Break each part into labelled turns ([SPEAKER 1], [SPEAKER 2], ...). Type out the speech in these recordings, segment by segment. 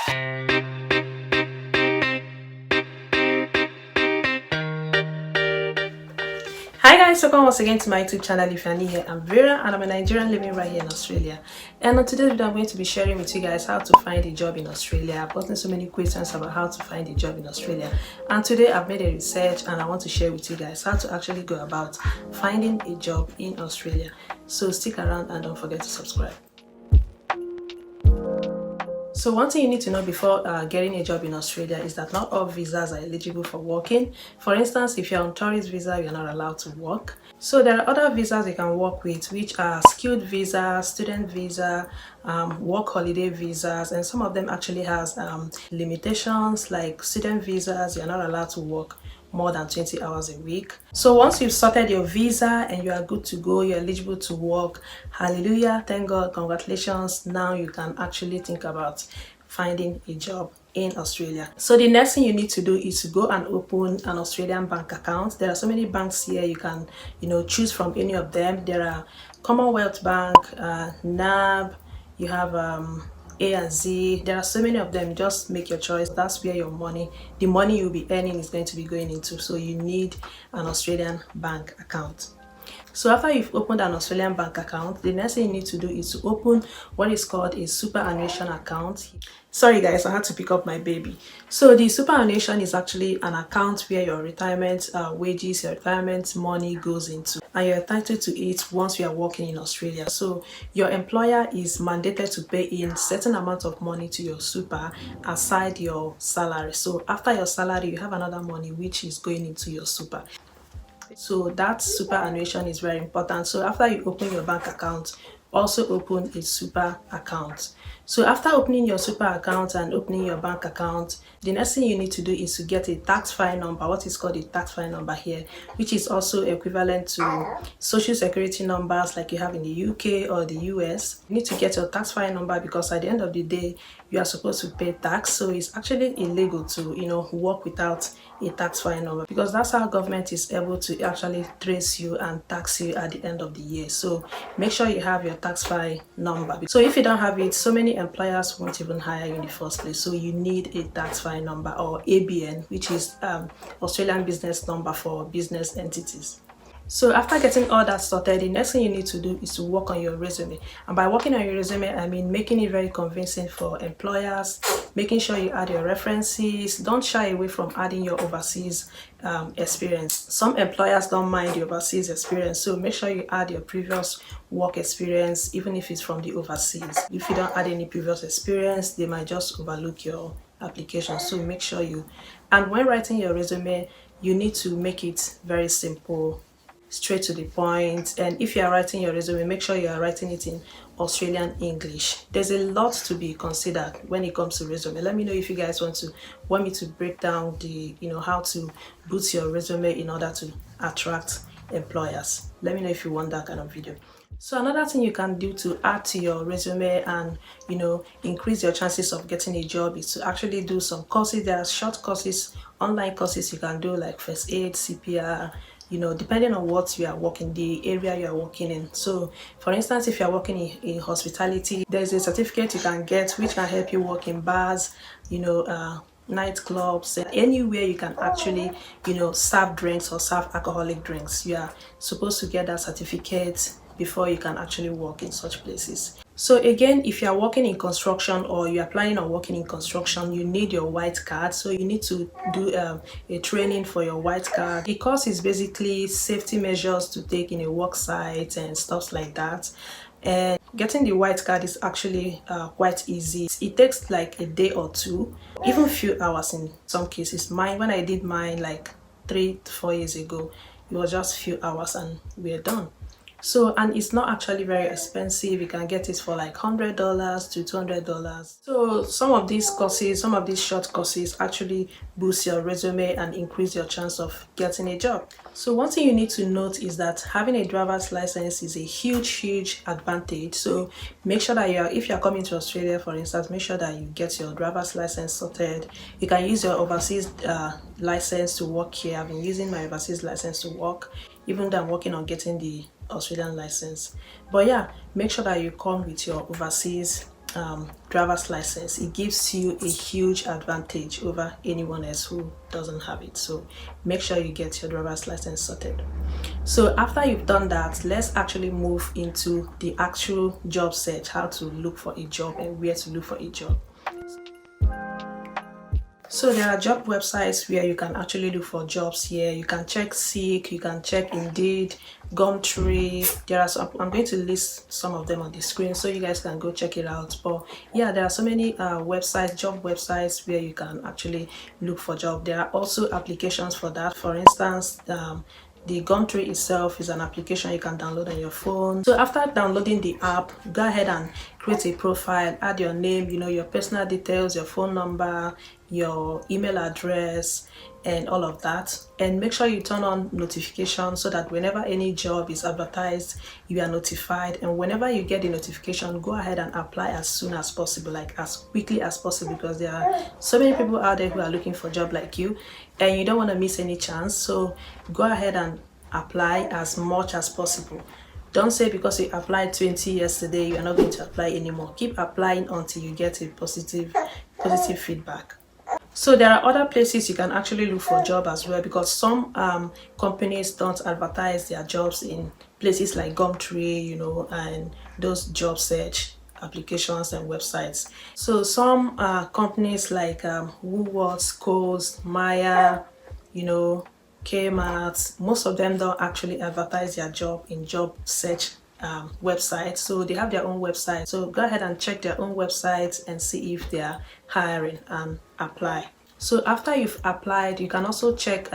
[SPEAKER 1] Hi guys, welcome once again to my YouTube channel. If you're new here, I'm Vera and I'm a Nigerian living right here in Australia. And on today's video, I'm going to be sharing with you guys how to find a job in Australia. I've gotten so many questions about how to find a job in Australia, and today I've made a research and I want to share with you guys how to actually go about finding a job in Australia. So stick around and don't forget to subscribe. So one thing you need to know before getting a job in Australia is that not all visas are eligible for working. For instance, if you're on tourist visa, you're not allowed to work. So there are other visas you can work with, which are skilled visa, student visa, work holiday visas, and some of them actually has limitations like student visas. You're not allowed to work more than 20 hours a week. So once you've sorted your visa and you are good to go, you're eligible to work, hallelujah, thank God, congratulations. Now you can actually think about finding a job in Australia. So the next thing you need to do is to go and open an Australian bank account. There are so many banks here, you can choose from any of them. There are Commonwealth Bank, NAB, you have A and Z. There are so many of them. Just make your choice. That's where the money you'll be earning is going to be going into. So you need an Australian bank account. So after you've opened an Australian bank account, the next thing you need to do is to open what is called a superannuation account. Sorry guys, I had to pick up my baby. So the superannuation is actually an account where your retirement wages, your retirement money goes into, and you're entitled to it once you are working in Australia. So your employer is mandated to pay in certain amount of money to your super aside your salary. So after your salary, you have another money which is going into your super. So that superannuation is very important. So after you open your bank account, also open a super account. So after opening your super account and opening your bank account, the next thing you need to do is to get a tax file number, what is called a tax file number here, which is also equivalent to social security numbers like you have in the UK or the US. You need to get your tax file number because at the end of the day, you are supposed to pay tax. So it's actually illegal to work without a tax file number, because that's how government is able to actually trace you and tax you at the end of the year. So make sure you have your tax file number. So if you don't have it, so many employers won't even hire you in the first place. So you need a tax file number, or ABN, which is Australian business number for business entities. So after getting all that sorted, the next thing you need to do is to work on your resume. And by working on your resume, I mean making it very convincing for employers, making sure you add your references. Don't shy away from adding your overseas experience. Some employers don't mind the overseas experience, so make sure you add your previous work experience, even if it's from the overseas. If you don't add any previous experience, they might just overlook your application. So make sure and when writing your resume, you need to make it very simple, straight to the point. And if you are writing your resume, make sure you are writing it in Australian English. There's a lot to be considered when it comes to resume. Let me know if you guys want me to break down the how to boost your resume in order to attract employers. Let me know if you want that kind of video. So another thing you can do to add to your resume and increase your chances of getting a job is to actually do some courses. There are short courses, online courses you can do, like first aid, CPR, depending on what you are working, the area you are working in. So for instance, if you are working in hospitality, there's a certificate you can get which can help you work in bars, nightclubs, anywhere you can actually serve drinks or serve alcoholic drinks. You are supposed to get that certificate before you can actually work in such places. So again, if you are working in construction or you are planning on working in construction, you need your white card. So you need to do a training for your white card. The course is basically safety measures to take in a work site and stuff like that. And getting the white card is actually quite easy. It takes like a day or two, even a few hours in some cases. When I did mine like 3 to 4 years ago, it was just a few hours and we're done. So, and it's not actually very expensive. You can get it for like $100 to $200. So some of these courses, some of these short courses actually boost your resume and increase your chance of getting a job. So one thing you need to note is that having a driver's license is a huge advantage. So make sure that if you're coming to Australia, for instance, make sure that you get your driver's license sorted. You can use your overseas license to work here. I've been using my overseas license to work, even though I'm working on getting the Australian license. But yeah, make sure that you come with your overseas driver's license, it gives you a huge advantage over anyone else who doesn't have it. So make sure you get your driver's license sorted. So after you've done that, let's actually move into the actual job search, how to look for a job and where to look for a job. So there are job websites where you can actually look for jobs here. You can check Seek, you can check Indeed, Gumtree. There are some, I'm going to list some of them on the screen so you guys can go check it out. But yeah, there are so many websites, job websites where you can actually look for job. There are also applications for that. For instance, the Gumtree itself is an application you can download on your phone. So after downloading the app, go ahead and create a profile, add your name, your personal details, your phone number, your email address, and all of that. And make sure you turn on notifications so that whenever any job is advertised, you are notified. And whenever you get the notification, go ahead and apply as soon as possible, like as quickly as possible, because there are so many people out there who are looking for a job like you and you don't want to miss any chance. So go ahead and apply as much as possible. Don't say because you applied 20 yesterday you are not going to apply anymore. Keep applying until you get a positive feedback. So there are other places you can actually look for job as well, because some companies don't advertise their jobs in places like Gumtree, and those job search applications and websites. So some companies like Woolworths, Kohl's, Maya, Kmart, most of them don't actually advertise their job in job search website. So they have their own website. So go ahead and check their own websites and see if they are hiring and apply. So after you've applied, you can also check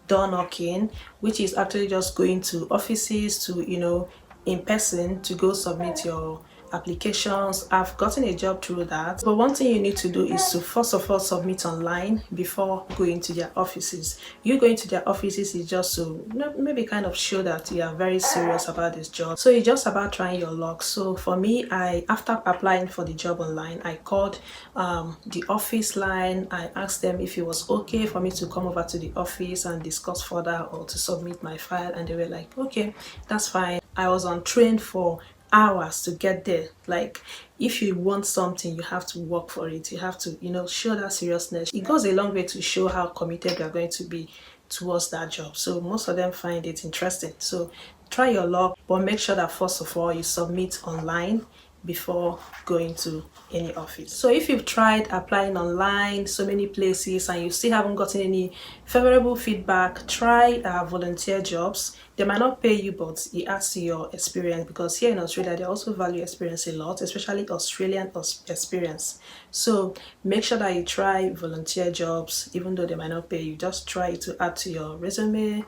[SPEAKER 1] door knocking, which is actually just going to offices to in person to go submit your applications. I've gotten a job through that, but one thing you need to do is to first of all submit online before going to their offices. You going to their offices is just to maybe kind of show that you are very serious about this job. So it's just about trying your luck. So for me, after applying for the job online, I called the office line. I asked them if it was okay for me to come over to the office and discuss further or to submit my file, and they were like, okay, that's fine. I was on train for hours to get there. Like, if you want something, you have to work for it. You have to show that seriousness. It goes a long way to show how committed you are going to be towards that job. So most of them find it interesting. So try your luck, but make sure that first of all you submit online before going to any office. So if you've tried applying online so many places and you still haven't gotten any favorable feedback, try volunteer jobs. They might not pay you, but it adds to your experience, because here in Australia they also value experience a lot, especially Australian experience. So make sure that you try volunteer jobs. Even though they might not pay you, just try to add to your resume.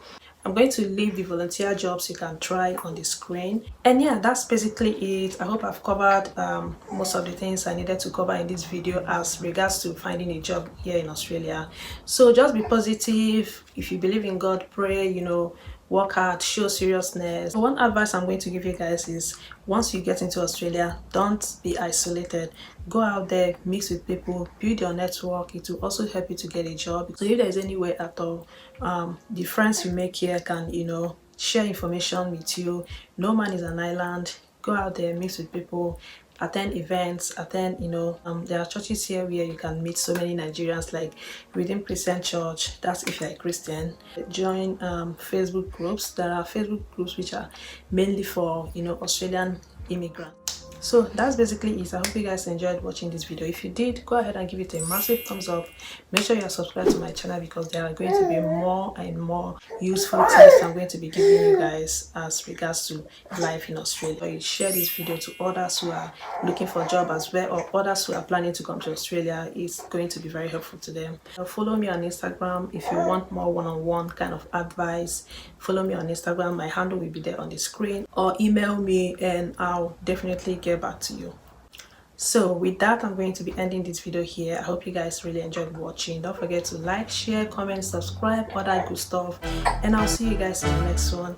[SPEAKER 1] I'm going to leave the volunteer jobs you can try on the screen. And yeah, that's basically it. I hope I've covered most of the things I needed to cover in this video as regards to finding a job here in Australia. So just be positive. If you believe in God, pray, work hard, show seriousness. One advice I'm going to give you guys is, once you get into Australia, don't be isolated. Go out there, mix with people, build your network. It will also help you to get a job. So if there is any way at all, the friends you make here can share information with you. No man is an island. Go out there, mix with people, attend events, there are churches here where you can meet so many Nigerians, like Redeemed Christian Church. That's if you're a Christian. Join Facebook groups. There are Facebook groups which are mainly for Australian immigrants. So that's basically it. I hope you guys enjoyed watching this video. If you did, go ahead and give it a massive thumbs up. Make sure you are subscribed to my channel, because there are going to be more and more useful tips I'm going to be giving you guys as regards to life in Australia. You share this video to others who are looking for a job as well, or others who are planning to come to Australia. It's going to be very helpful to them. Follow me on Instagram if you want more one-on-one kind of advice. Follow me on Instagram. My handle will be there on the screen, or email me and I'll definitely get back to you. So with that, I'm going to be ending this video here. I hope you guys really enjoyed watching. Don't forget to like, share, comment, subscribe, all that good stuff, and I'll see you guys in the next one.